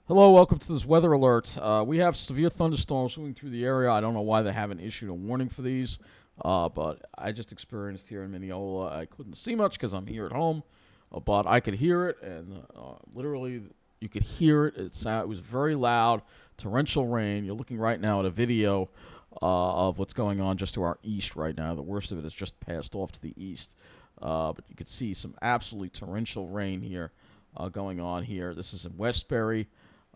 Hello, welcome to this weather alert. We have severe thunderstorms moving through the area. I don't know why they haven't issued a warning for these, but I just experienced here in Mineola. I couldn't see much because I'm here at home, but I could hear it, and literally you could hear it. It was very loud, torrential rain. You're looking right now at a video of what's going on just to our east right now. The worst of it has just passed off to the east, but you could see some absolutely torrential rain here going on here. This is in Westbury.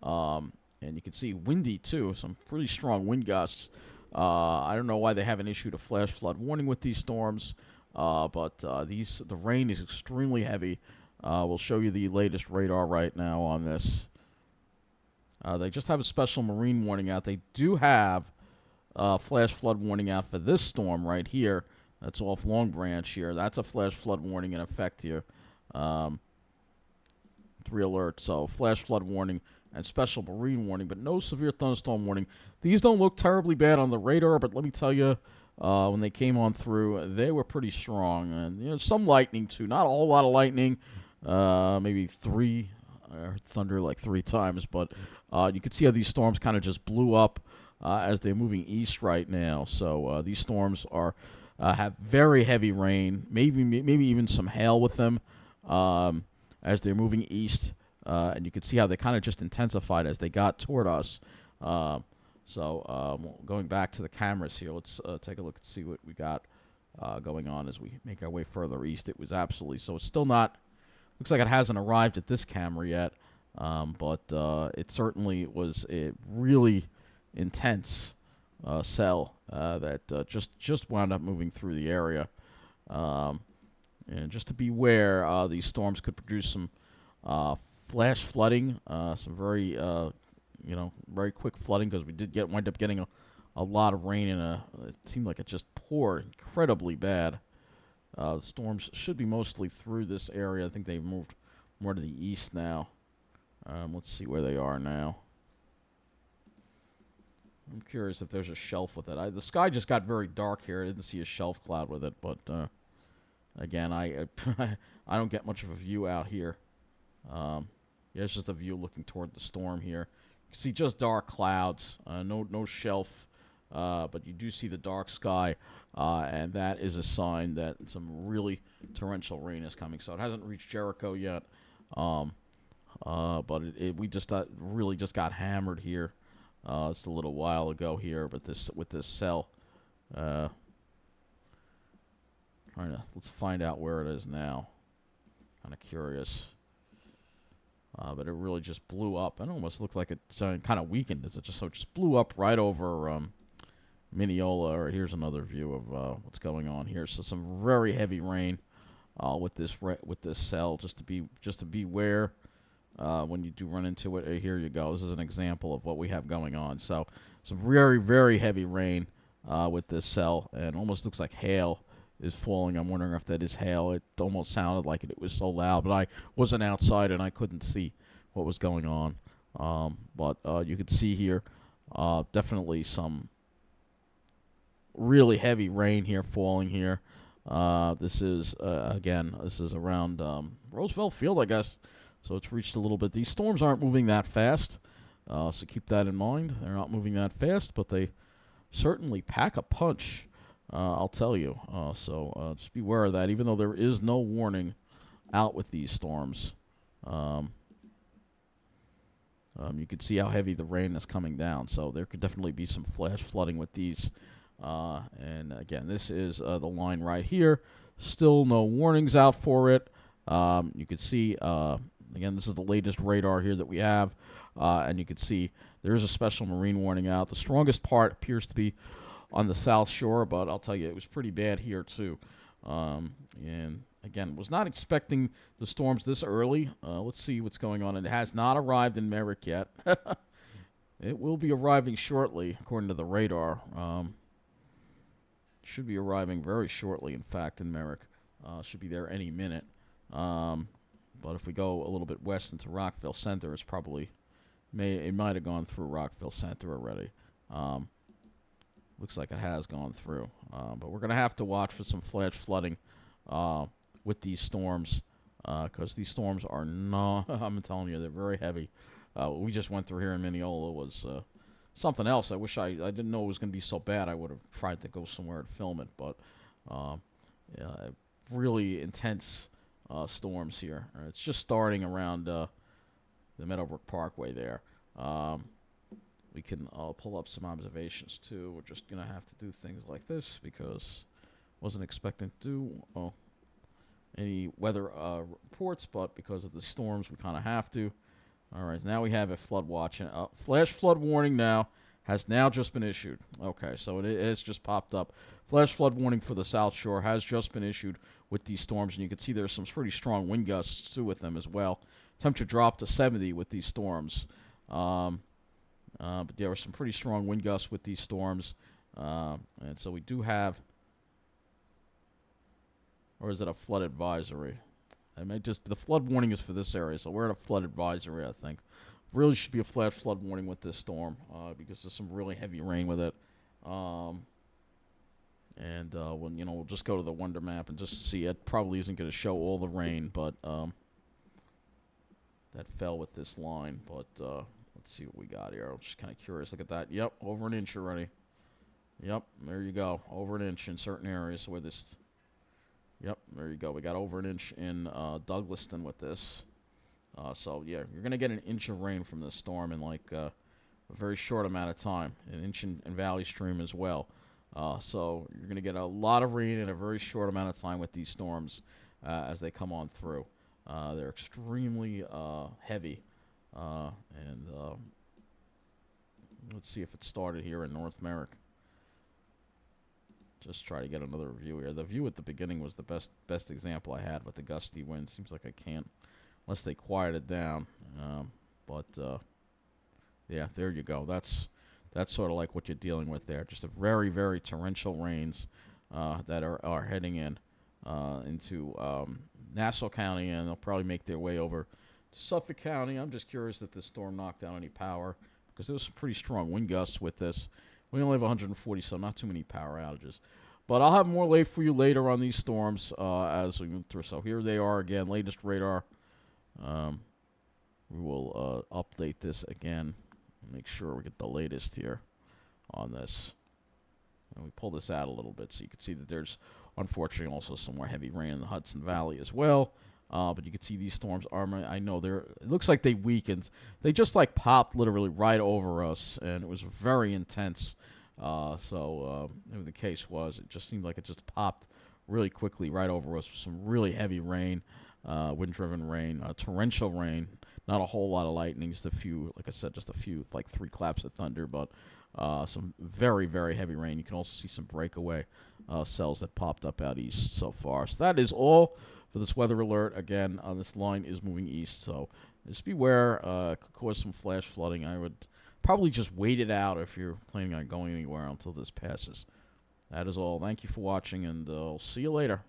And you can see windy too, some pretty strong wind gusts. I don't know why they haven't issued a flash flood warning with these storms, but the rain is extremely heavy. We'll show you the latest radar right now on this. They just have a special marine warning out. They do have a flash flood warning out for this storm right here. That's off Long Branch here. That's a flash flood warning in effect here. 3 alerts, so flash flood warning and special marine warning, but no severe thunderstorm warning. These don't look terribly bad on the radar, but let me tell you, when they came on through, they were pretty strong. And some lightning too, not a whole lot of lightning, maybe three. I heard thunder like 3 times, but you can see how these storms kind of just blew up as they're moving east right now. So these storms have very heavy rain, maybe even some hail with them as they're moving east. And you can see how they kind of just intensified as they got toward us. Going back to the cameras here, let's take a look and see what we got going on as we make our way further east. It was absolutely, so it's still not, looks like it hasn't arrived at this camera yet, but it certainly was a really intense cell that just wound up moving through the area. And just to beware, these storms could produce some flash flooding, some very, very quick flooding, because we did wind up getting a lot of rain, and it seemed like it just poured incredibly bad. The storms should be mostly through this area. I think they've moved more to the east now. Let's see where they are now. I'm curious if there's a shelf with it. The sky just got very dark here. I didn't see a shelf cloud with it, but again, I don't get much of a view out here. Yeah, it's just a view looking toward the storm here. You can see just dark clouds, no shelf, but you do see the dark sky, and that is a sign that some really torrential rain is coming. So it hasn't reached Jericho yet, but we just really just got hammered here just a little while ago here, but with this cell. Let's find out where it is now. Kind of curious. But it really just blew up. It almost looked like it kind of weakened. It just blew up right over Mineola. Or here's another view of what's going on here. So some very heavy rain with this cell. Just to beware when you do run into it. Here you go. This is an example of what we have going on. So some very, very heavy rain with this cell, and almost looks like hail is falling. I'm wondering if that is hail. It almost sounded like it was so loud, but I wasn't outside and I couldn't see what was going on. But you can see here definitely some really heavy rain here falling here. This is around Roosevelt Field, I guess. So it's reached a little bit. These storms aren't moving that fast, so keep that in mind. They're not moving that fast, but they certainly pack a punch. I'll tell you. So just beware of that, even though there is no warning out with these storms. You can see how heavy the rain is coming down. So there could definitely be some flash flooding with these. And again, this is the line right here. Still no warnings out for it. You can see, again, this is the latest radar here that we have. And you can see there is a special marine warning out. The strongest part appears to be on the south shore, but I'll tell you, it was pretty bad here too. And again, was not expecting the storms this early. Let's see what's going on. It has not arrived in Merrick yet. It will be arriving shortly, according to the radar. Should be arriving very shortly, in fact, in Merrick. Should be there any minute. But if we go a little bit west into Rockville Center, it might have gone through Rockville Center already. Looks like it has gone through. But we're going to have to watch for some flash flooding with these storms, because these storms are not, I'm telling you, they're very heavy. we just went through here in Mineola was something else. I wish I didn't know it was going to be so bad. I would have tried to go somewhere and film it, but yeah, really intense storms here. It's just starting around the Meadowbrook Parkway there. We can pull up some observations too. We're just gonna have to do things like this because wasn't expecting to do any weather reports, but because of the storms, we kind of have to. All right, now we have a flood watch and flash flood warning now has now just been issued. Okay, so it's just popped up. Flash flood warning for the South Shore has just been issued with these storms, and you can see there's some pretty strong wind gusts too with them as well. Temperature dropped to 70 with these storms. But there were some pretty strong wind gusts with these storms. And so we do have, or is it a flood advisory? I may just, the flood warning is for this area, so we're at a flood advisory, I think. Really should be a flash flood warning with this storm because there's some really heavy rain with it. When we'll just go to the Wonder Map and just see. It probably isn't going to show all the rain, but that fell with this line. But let's see what we got here. I'm just kind of curious. Look at that. Yep, over an inch already. Yep, there you go. Over an inch in certain areas where this. Yep, there you go. We got over an inch in Douglaston with this. So, yeah, you're going to get an inch of rain from this storm in like a very short amount of time. An inch in Valley Stream as well. So you're going to get a lot of rain in a very short amount of time with these storms as they come on through. They're extremely heavy. Let's see if it started here in North Merrick. Just try to get another view here. The view at the beginning was the best example I had with the gusty wind. Seems like I can't unless they quiet it down. Yeah, there you go. That's sort of like what you're dealing with there. Just a very, very torrential rains that are heading into Nassau County, and they'll probably make their way over to Suffolk County. I'm just curious if this storm knocked down any power because there was some pretty strong wind gusts with this. We only have 140, so not too many power outages. But I'll have more late for you later on these storms as we move through. So here they are again, latest radar. We will update this again. Make sure we get the latest here on this. And we pull this out a little bit so you can see that there's, unfortunately, also some more heavy rain in the Hudson Valley as well. But you can see these storms are, I know it looks like they weakened. They just like popped literally right over us, and it was very intense. So the case was, it just seemed like it just popped really quickly right over us with some really heavy rain, wind-driven rain, torrential rain. Not a whole lot of lightning, just a few, like I said, just a few, like 3 claps of thunder, but some very, very heavy rain. You can also see some breakaway cells that popped up out east so far. So that is all for this weather alert. Again, this line is moving east, so just beware. It could cause some flash flooding. I would probably just wait it out if you're planning on going anywhere until this passes. That is all. Thank you for watching, and I'll see you later.